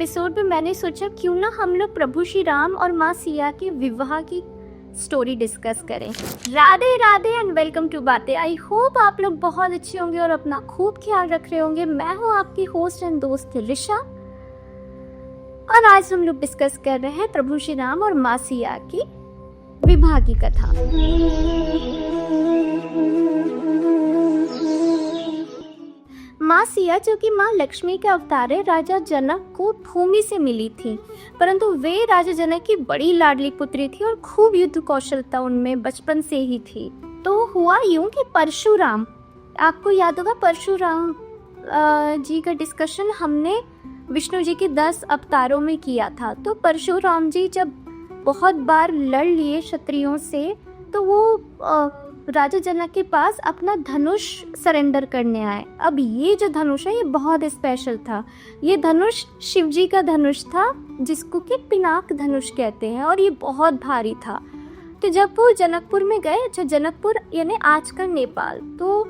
Episode में मैंने सोचा क्यों ना हम लोग प्रभु श्री राम और माँ सिया के विवाह की स्टोरी डिस्कस करें। Radhe Radhe and welcome to Baatein. I hope आप लोग बहुत अच्छे होंगे और अपना खूब ख्याल रख रहे होंगे। मैं हूँ आपकी होस्ट एंड दोस्त ऋषा और आज हम लोग डिस्कस कर रहे हैं प्रभु श्री राम और माँ सिया की विवाह की कथा। माँ सिया जो कि माँ लक्ष्मी के अवतार है, राजा जनक को भूमि से मिली थी, परंतु वे राजा जनक की बड़ी लाडली पुत्री थी और खूब युद्ध कौशलता उनमें बचपन से ही थी। तो हुआ यूं कि परशुराम, आपको याद होगा परशुराम जी का डिस्कशन हमने विष्णु जी के 10 अवतारों में किया था। तो परशुराम जी जब बहुत बार लड़ लिए क्षत्रियों से, तो वो राजा जनक के पास अपना धनुष सरेंडर करने आए। अब ये जो धनुष है ये बहुत स्पेशल था। ये धनुष शिव जी का धनुष था जिसको कि पिनाक धनुष कहते हैं और ये बहुत भारी था। तो जब वो जनकपुर में गए, अच्छा जनकपुर यानी आज का नेपाल, तो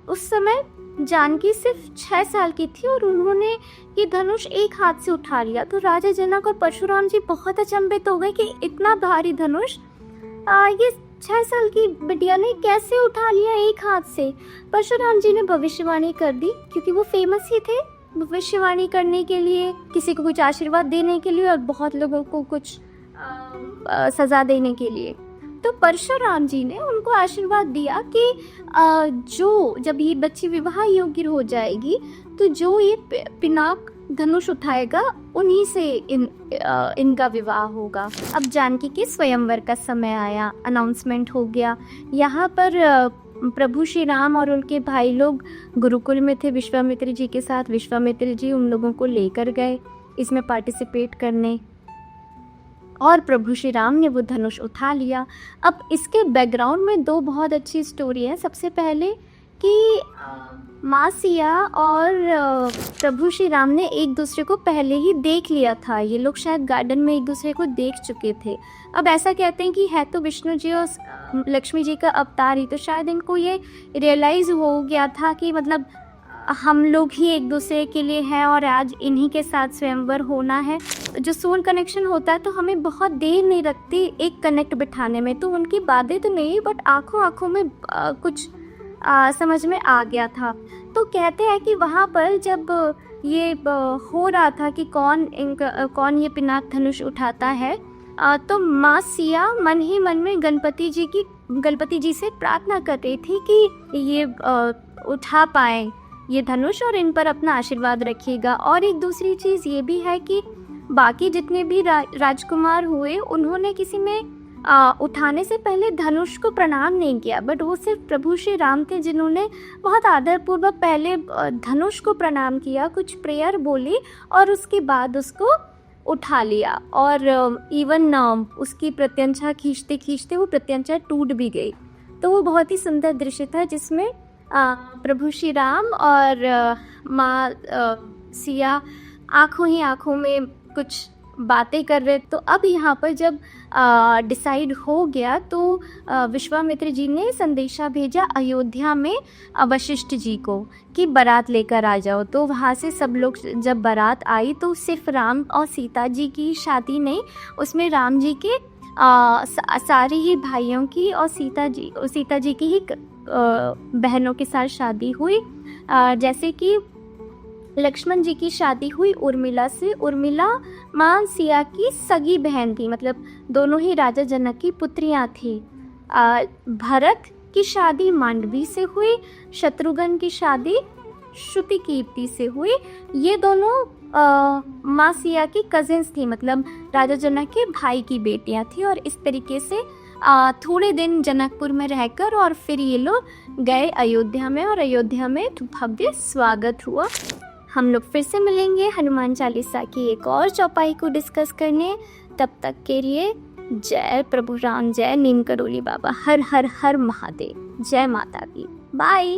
उस समय जानकी सिर्फ 6 साल की थी और उन्होंने ये धनुष एक हाथ से उठा लिया। तो राजा जनक और परशुराम जी बहुत अचंभित हो गए कि इतना भारी धनुष ये 6 साल की बिटिया ने कैसे उठा लिया एक हाथ से। परशुराम जी ने भविष्यवाणी कर दी, क्योंकि वो फेमस ही थे भविष्यवाणी करने के लिए, किसी को कुछ आशीर्वाद देने के लिए और बहुत लोगों को कुछ सजा देने के लिए। तो परशुराम जी ने उनको आशीर्वाद दिया कि जो जब ये बच्ची विवाह योग्य हो जाएगी तो जो ये पिनाक धनुष उठाएगा उन्हीं से इनका विवाह होगा। अब जानकी के स्वयंवर का समय आया, अनाउंसमेंट हो गया। यहाँ पर प्रभु श्री राम और उनके भाई लोग गुरुकुल में थे विश्वामित्र जी के साथ। विश्वामित्र जी उन लोगों को लेकर गए इसमें पार्टिसिपेट करने और प्रभु श्री राम ने वो धनुष उठा लिया। अब इसके बैकग्राउंड में 2 बहुत अच्छी स्टोरी है। सबसे पहले कि माँ सिया और प्रभु श्री राम ने एक दूसरे को पहले ही देख लिया था। ये लोग शायद गार्डन में एक दूसरे को देख चुके थे। अब ऐसा कहते हैं कि है तो विष्णु जी और लक्ष्मी जी का अवतार ही, तो शायद इनको ये रियलाइज़ हो गया था कि मतलब हम लोग ही एक दूसरे के लिए हैं और आज इन्हीं के साथ स्वयंवर होना है। जो सोल कनेक्शन होता है तो हमें बहुत देर नहीं लगती एक कनेक्ट बिठाने में। तो उनकी बातें तो नहीं, बट आँखों में कुछ समझ में आ गया था। तो कहते हैं कि वहाँ पर जब ये हो रहा था कि कौन ये पिनाक धनुष उठाता है, तो माँ सिया मन ही मन में गणपति जी से प्रार्थना कर रही थी कि ये उठा पाए ये धनुष और इन पर अपना आशीर्वाद रखिएगा। और एक दूसरी चीज़ ये भी है कि बाकी जितने भी राजकुमार हुए उन्होंने किसी में उठाने से पहले धनुष को प्रणाम नहीं किया, बट वो सिर्फ प्रभु श्री राम थे जिन्होंने बहुत आदरपूर्वक पहले धनुष को प्रणाम किया, कुछ प्रेयर बोली और उसके बाद उसको उठा लिया। और इवन उसकी प्रत्यंचा खींचते खींचते वो प्रत्यंचा टूट भी गई। तो वो बहुत ही सुंदर दृश्य था जिसमें प्रभु श्री राम और माँ सिया आँखों ही आँखों में कुछ बातें कर रहे। तो अब यहाँ पर जब डिसाइड हो गया तो विश्वामित्र जी ने संदेशा भेजा अयोध्या में वशिष्ठ जी को कि बारात लेकर आ जाओ। तो वहाँ से सब लोग जब बारात आई तो सिर्फ राम और सीता जी की शादी नहीं, उसमें राम जी के सारे ही भाइयों की और सीता जी की ही बहनों के साथ शादी हुई। जैसे कि लक्ष्मण जी की शादी हुई उर्मिला से। उर्मिला माँ सिया की सगी बहन थी, मतलब दोनों ही राजा जनक की पुत्रियां थी। भरत की शादी मांडवी से हुई, शत्रुघ्न की शादी श्रुतिकीर्ति से हुई। ये दोनों माँ सिया की कजिन्स थी, मतलब राजा जनक के भाई की बेटियां थी। और इस तरीके से थोड़े दिन जनकपुर में रहकर और फिर ये लोग गए अयोध्या में और अयोध्या में भव्य स्वागत हुआ। हम लोग फिर से मिलेंगे हनुमान चालीसा की एक और चौपाई को डिस्कस करने। तब तक के लिए जय प्रभु राम, जय नीम करोली बाबा, हर हर हर महादेव, जय माता की। बाय।